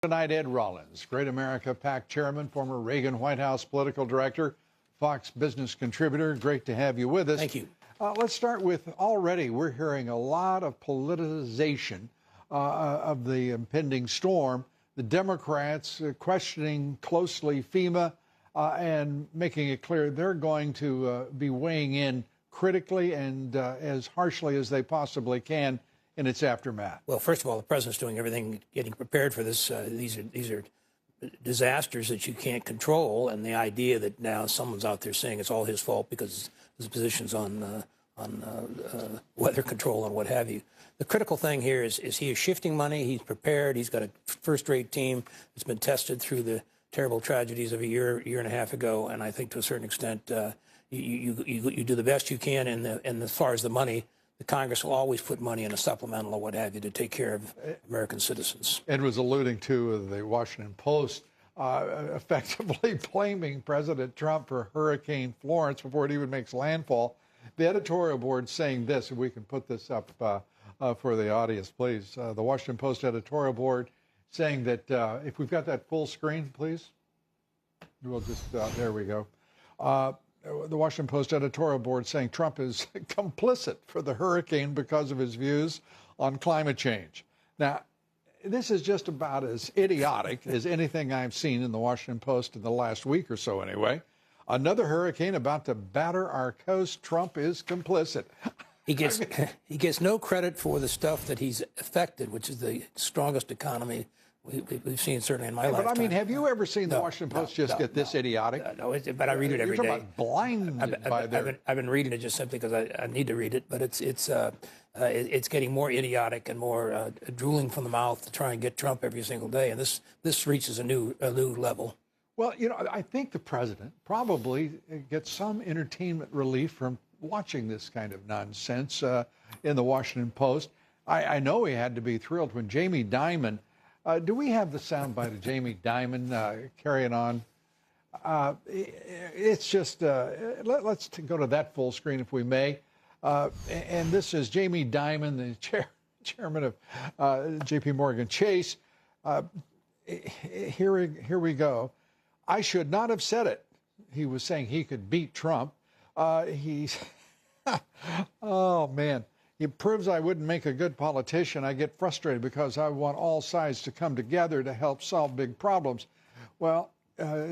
Tonight, Ed Rollins, Great America PAC chairman, former Reagan White House political director, Fox business contributor. Great to have you with us. Thank you. Let's start with already we're hearing a lot of politicization of the impending storm. The Democrats questioning closely FEMA and making it clear they're going to be weighing in critically and as harshly as they possibly can in its aftermath. Well, first of all, the president's doing everything, getting prepared for this. These are disasters that you can't control, and the idea that now someone's out there saying it's all his fault because his position's on weather control and what have you. The critical thing here is he is shifting money. He's prepared. He's got a first-rate team that's been tested through the terrible tragedies of a year and a half ago, and I think to a certain extent you do the best you can. And as far as the money, the Congress will always put money in a supplemental or what have you to take care of American citizens. Ed was alluding to the Washington Post effectively blaming President Trump for Hurricane Florence before it even makes landfall. The editorial board saying this, and we can put this up for the audience, please. The Washington Post editorial board saying that if we've got that full screen, please. We'll just, there we go. The Washington Post editorial board saying Trump is complicit for the hurricane because of his views on climate change. Now, this is just about as idiotic as anything I've seen in the Washington Post in the last week or so anyway. Another hurricane about to batter our coast. Trump is complicit. He gets no credit for the stuff that he's affected, which is the strongest economy we've seen certainly in my lifetime. But I mean, have you ever seen the Washington Post get this idiotic? No, but I read it every day. You're talking about blinded by their... I've been reading it just simply because I need to read it, but it's getting more idiotic and more drooling from the mouth to try and get Trump every single day, and this reaches a new level. Well, you know, I think the president probably gets some entertainment relief from watching this kind of nonsense in the Washington Post. I know he had to be thrilled when Jamie Dimon, do we have the soundbite of Jamie Dimon carrying on? It's just, let's go to that full screen if we may. And this is Jamie Dimon, the chairman of J.P. Morgan Chase. Here we go. I should not have said it. He was saying he could beat Trump. Oh, man. It proves I wouldn't make a good politician. I get frustrated because I want all sides to come together to help solve big problems. Well,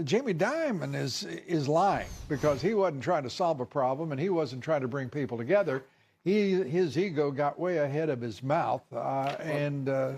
Jamie Dimon is lying because he wasn't trying to solve a problem and he wasn't trying to bring people together. His ego got way ahead of his mouth, and the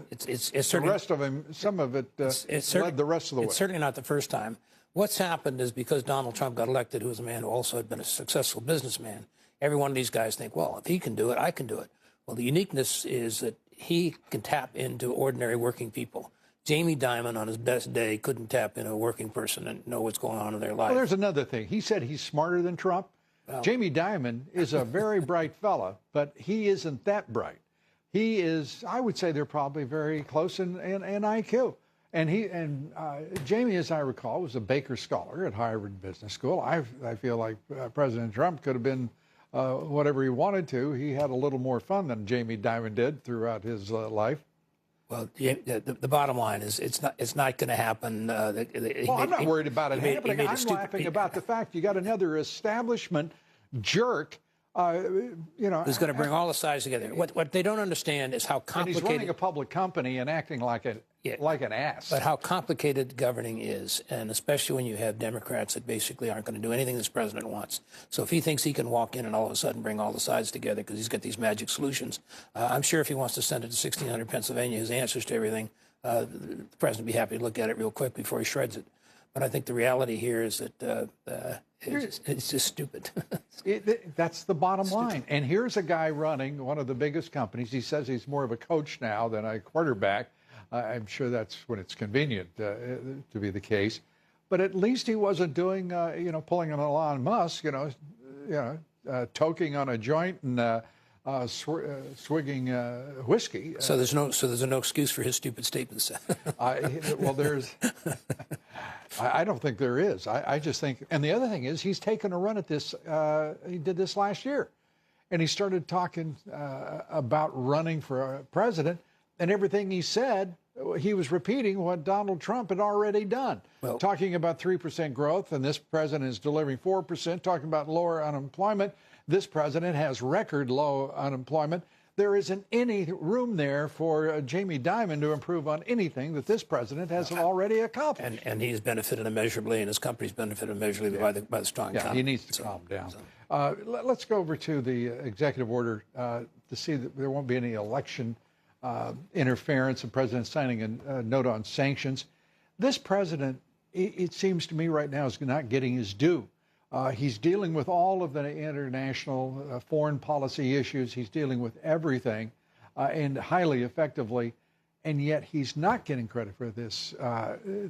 rest of him, some of it led the rest of the way. It's certainly not the first time. What's happened is because Donald Trump got elected, who was a man who also had been a successful businessman, every one of these guys think, well, if he can do it, I can do it. Well, the uniqueness is that he can tap into ordinary working people. Jamie Dimon, on his best day, couldn't tap into a working person and know what's going on in their life. Well, there's another thing. He said he's smarter than Trump. Well, Jamie Dimon is a very bright fella, but he isn't that bright. He is, I would say they're probably very close in IQ. And Jamie, as I recall, was a Baker Scholar at Harvard Business School. I feel like President Trump could have been whatever he wanted to. He had a little more fun than Jamie Dimon did throughout his life. Well, the bottom line is it's not going to happen. Well, I'm not worried about it happening. I'm laughing about the fact you got another establishment jerk. Who's going to bring all the sides together. What they don't understand is how complicated... And he's running a public company and acting like an ass. But how complicated governing is, and especially when you have Democrats that basically aren't going to do anything this president wants. So if he thinks he can walk in and all of a sudden bring all the sides together because he's got these magic solutions, I'm sure if he wants to send it to 1600 Pennsylvania, his answers to everything, the president would be happy to look at it real quick before he shreds it. But I think the reality here is that it's just stupid. That's the bottom line. And here's a guy running one of the biggest companies. He says he's more of a coach now than a quarterback. I'm sure that's when it's convenient to be the case. But at least he wasn't doing, pulling an Elon Musk, toking on a joint and swigging whiskey. So there's no excuse for his stupid statements. I don't think there is. I just think, and the other thing is, he's taken a run at this. He did this last year, and he started talking about running for president, and everything he said he was repeating what Donald Trump had already done, talking about 3% growth, and this president is delivering 4%, talking about lower unemployment. This president has record low unemployment. There isn't any room there for Jamie Dimon to improve on anything that this president has already accomplished. And he's benefited immeasurably, and his company's benefited immeasurably by the strong economy. He needs to calm down. Let's go over to the executive order to see that there won't be any election interference. The president signing a note on sanctions. This president, it seems to me right now, is not getting his due. He's dealing with all of the international foreign policy issues. He's dealing with everything and highly effectively. And yet he's not getting credit for this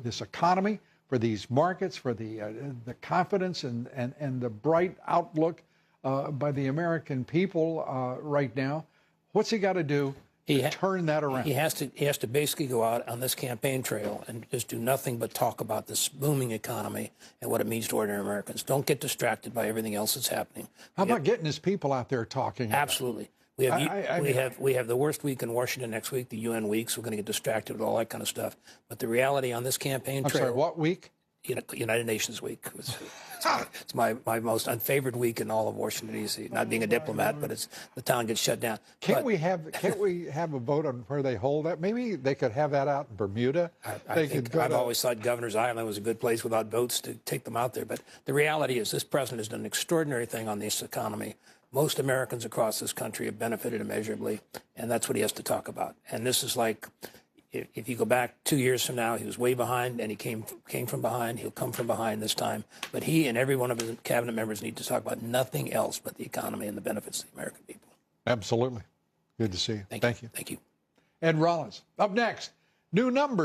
this economy, for these markets, for the confidence and the bright outlook by the American people right now. What's he got to do to turn that around? He has to basically go out on this campaign trail and just do nothing but talk about this booming economy and what it means to ordinary Americans. Don't get distracted by everything else that's happening. How about getting his people out there talking? Absolutely. We have the worst week in Washington next week, the UN week, so we're going to get distracted with all that kind of stuff. But the reality on this campaign trail... I'm sorry, what week? United Nations week. It's my most unfavored week in all of Washington, D.C. Not being a diplomat, but the town gets shut down. Can't we have a vote on where they hold that? Maybe they could have that out in Bermuda. I've always thought Governor's Island was a good place without votes to take them out there. But the reality is this president has done an extraordinary thing on this economy. Most Americans across this country have benefited immeasurably, and that's what he has to talk about. And this is like... If you go back 2 years from now, he was way behind, and he came from behind. He'll come from behind this time. But he and every one of his cabinet members need to talk about nothing else but the economy and the benefits of the American people. Absolutely. Good to see you. Thank you. Thank you. Ed Rollins. Up next, new numbers.